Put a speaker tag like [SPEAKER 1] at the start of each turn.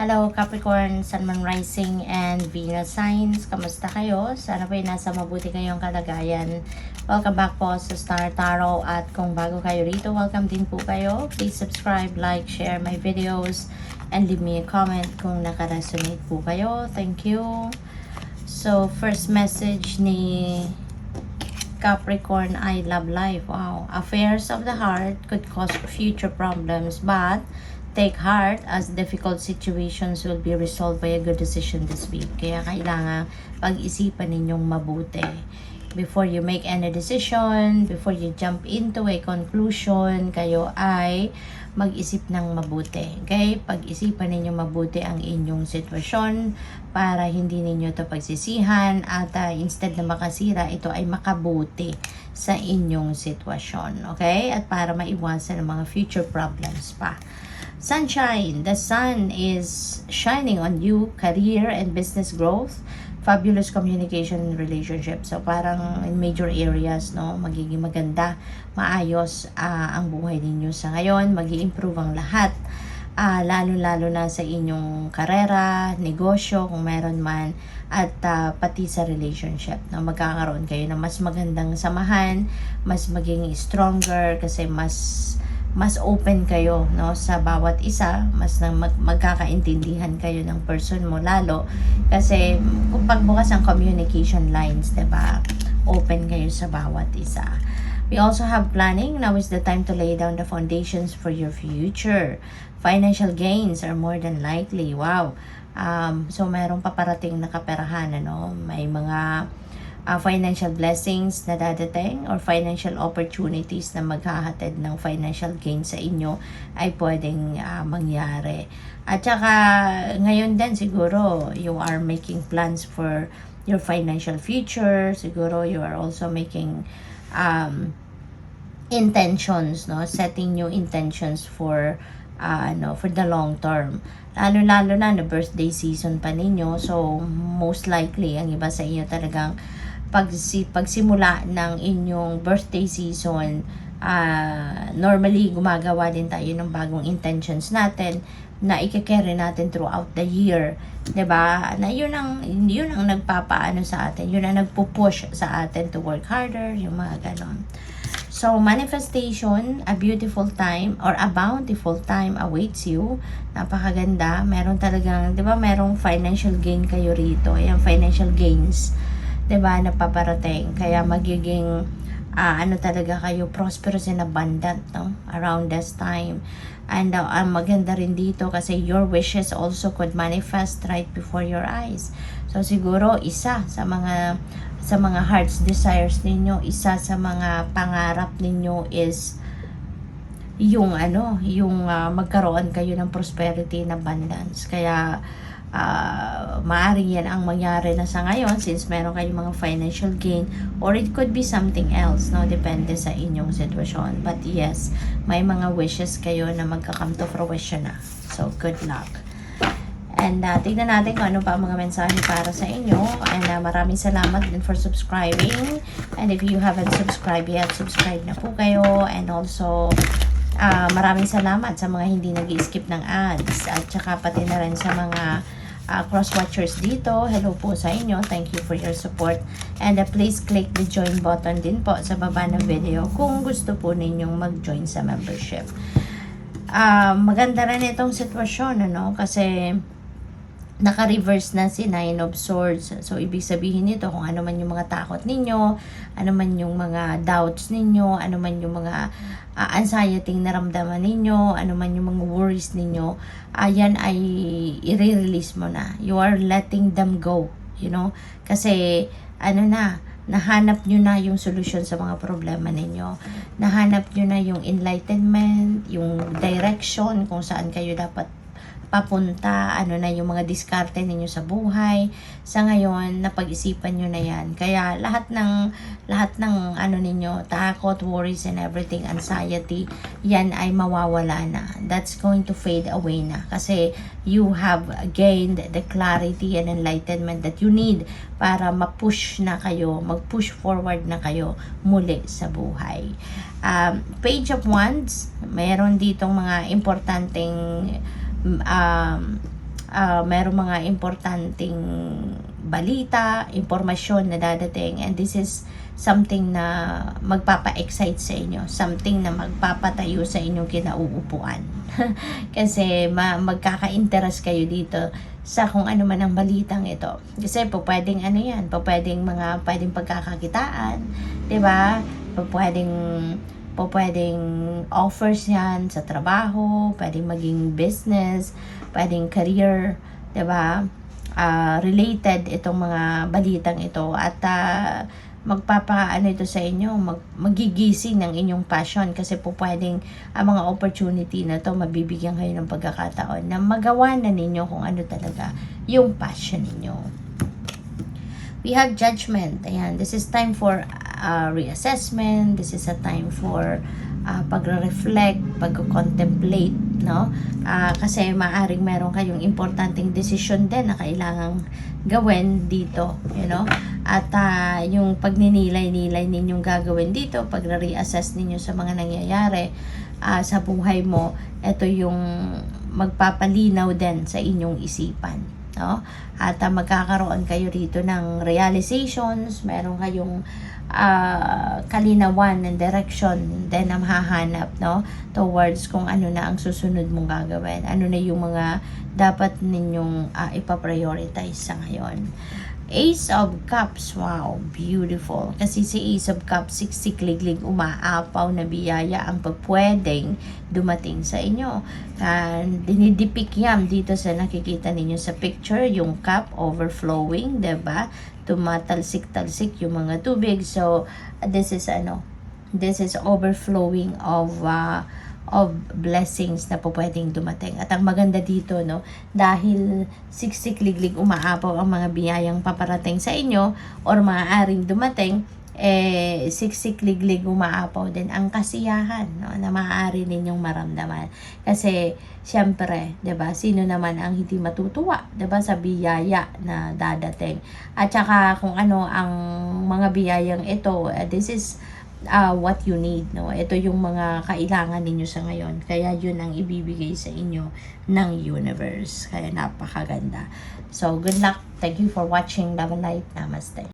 [SPEAKER 1] Hello Capricorn, Sun, Moon, Rising, and Venus signs. Kamusta kayo? Sana po nasa mabuti kayong kalagayan. Welcome back po sa Star Tarot. At kung bago kayo rito, welcome din po kayo. Please subscribe, like, share my videos, and leave me a comment kung nakaresonate po kayo. Thank you. So, first message ni Capricorn, I love life. Wow. Affairs of the heart could cause future problems, but take heart as difficult situations will be resolved by a good decision this week. Kaya kailangan pag-isipan ninyong mabuti. Before you make any decision, before you jump into a conclusion, kayo ay mag-isip ng mabuti. Okay? Pag-isipan ninyo mabuti ang inyong sitwasyon para hindi ninyo ito pagsisihan at instead na makasira, ito ay makabuti sa inyong sitwasyon. Okay? At para maiwasan ang mga future problems pa. Sunshine, the sun is shining on you, career and business growth, fabulous communication and relationship. So parang in major areas, no, magiging maganda, maayos ang buhay ninyo sa ngayon, magi-improve ang lahat. Lalo-lalo na sa inyong karera, negosyo, kung meron man, at pati sa relationship. No? Magkakaroon kayo ng mas magandang samahan, mas maging stronger kasi mas open kayo, no, sa bawat isa, mas magkakaintindihan kayo ng person mo lalo kasi kung pagbukas ang communication lines, 'di ba? Open kayo sa bawat isa. We also have planning. Now is the time to lay down the foundations for your future. Financial gains are more than likely. Wow. So merong paparating na kaperahan, ano? May mga financial blessings na dadating or financial opportunities na maghahatid ng financial gain sa inyo ay pwedeng mangyari. At saka ngayon din siguro you are making plans for your financial future. Siguro you are also making intentions, no, setting new intentions for for the long term. Lalo na birthday season pa ninyo. So most likely ang iba sa inyo talagang pagsimula ng inyong birthday season, normally gumagawa din tayo ng bagong intentions natin na i-carry natin throughout the year, 'di ba? Na yun ang nagpapaano sa atin, yun ang nagpo-push sa atin to work harder, yung mga ganon. So, manifestation, a beautiful time or a bountiful time awaits you. Napakaganda. Meron talagang, 'di ba, merong financial gain kayo rito. Ayan, financial gains, 'di ba, napaparating. Kaya magiging talaga kayo prosperous and abundant, no, around this time. And ang maganda rin dito kasi your wishes also could manifest right before your eyes. So siguro isa sa mga heart's desires ninyo, isa sa mga pangarap ninyo is yung magkaroon kayo ng prosperity and abundance. Kaya maaari yan ang mangyari na sa ngayon since meron kayong mga financial gain, or it could be something else, no, depende sa inyong sitwasyon. But yes, may mga wishes kayo na magka-come to fruition na. So good luck. And tignan natin kung ano pa ang mga mensahe para sa inyo. And maraming salamat din for subscribing. And if you haven't subscribed yet, subscribe na po kayo. And also maraming salamat sa mga hindi nag-skip ng ads, at saka pati na rin sa mga cross-watchers dito. Hello po sa inyo. Thank you for your support. And please click the join button din po sa baba ng video kung gusto po ninyong mag-join sa membership. Maganda rin itong sitwasyon, ano, kasi naka-reverse na si Nine of Swords. So, ibig sabihin nito, kung ano man yung mga takot ninyo, ano man yung mga doubts ninyo, ano man yung mga anxiety naramdaman ninyo, ano man yung mga worries ninyo, yan ay i-release mo na. You are letting them go, you know? Kasi, nahanap nyo na yung solusyon sa mga problema ninyo. Nahanap nyo na yung enlightenment, yung direction, kung saan kayo dapat papunta, yung mga diskarte ninyo sa buhay. Sa ngayon, napag-isipan nyo na yan. Kaya lahat ng ninyo, takot, worries and everything, anxiety, yan ay mawawala na. That's going to fade away na. Kasi you have gained the clarity and enlightenment that you need para mag-push forward na kayo muli sa buhay. Page of Wands, mayroon ditong mga importanteng merong mga importanteng balita, impormasyon na dadating, and this is something na magpapa-excite sa inyo, something na magpapatayo sa inyong kinauupuan. Kasi magkaka-interest kayo dito sa kung ano man ang balitang ito. Kasi pwedeng ano yan, pwedeng pagkakakitaan, 'di ba? Pwedeng offers yan sa trabaho, pwedeng maging business, pwedeng career, 'di ba? Related itong mga balitang ito, at magpapaano ito sa inyo, magigising ng inyong passion, kasi pwedeng ang mga opportunity na to mabibigyan kayo ng pagkakataon na magawa na ninyo kung ano talaga yung passion ninyo. We have Judgment. Ayan, this is time for reassessment. This is a time for pagre-reflect, pag-contemplate, no? Kasi maaring meron kayong importanteng decision din na kailangang gawin dito, you know? At yung pagninilay-nilay ninyong gagawin dito, pagre-reassess ninyo sa mga nangyayari sa buhay mo, ito yung magpapalinaw din sa inyong isipan, no? At magkakaroon kayo rito ng realizations, meron kayong kalinawan and direction then ang hahanap, no, towards kung ano na ang susunod mong gagawin, ano na yung mga dapat ninyong ipaprioritize sa ngayon. Ace of Cups, wow, beautiful. Kasi si Ace of Cups, siksikliglig, umaapaw na biyaya ang pwedeng dumating sa inyo. Dinidipik yan dito sa nakikita ninyo sa picture, yung cup overflowing, diba? Tumatalsik-talsik yung mga tubig. So, this is overflowing of blessings na pwedeng dumating. At ang maganda dito, no, dahil siksikliglig umaapaw ang mga biyayang paparating sa inyo or maaaring dumating, siksikliglig umaapaw din ang kasiyahan, no, na maaari ninyong maramdaman. Kasi syempre, 'di ba, sino naman ang hindi matutuwa, 'di ba, sa biyaya na dadating. At saka kung ano ang mga biyayang ito, this is what you need, no? Ito yung mga kailangan ninyo sa ngayon. Kaya yun ang ibibigay sa inyo ng universe. Kaya napakaganda. So, good luck. Thank you for watching. Love and light. Namaste.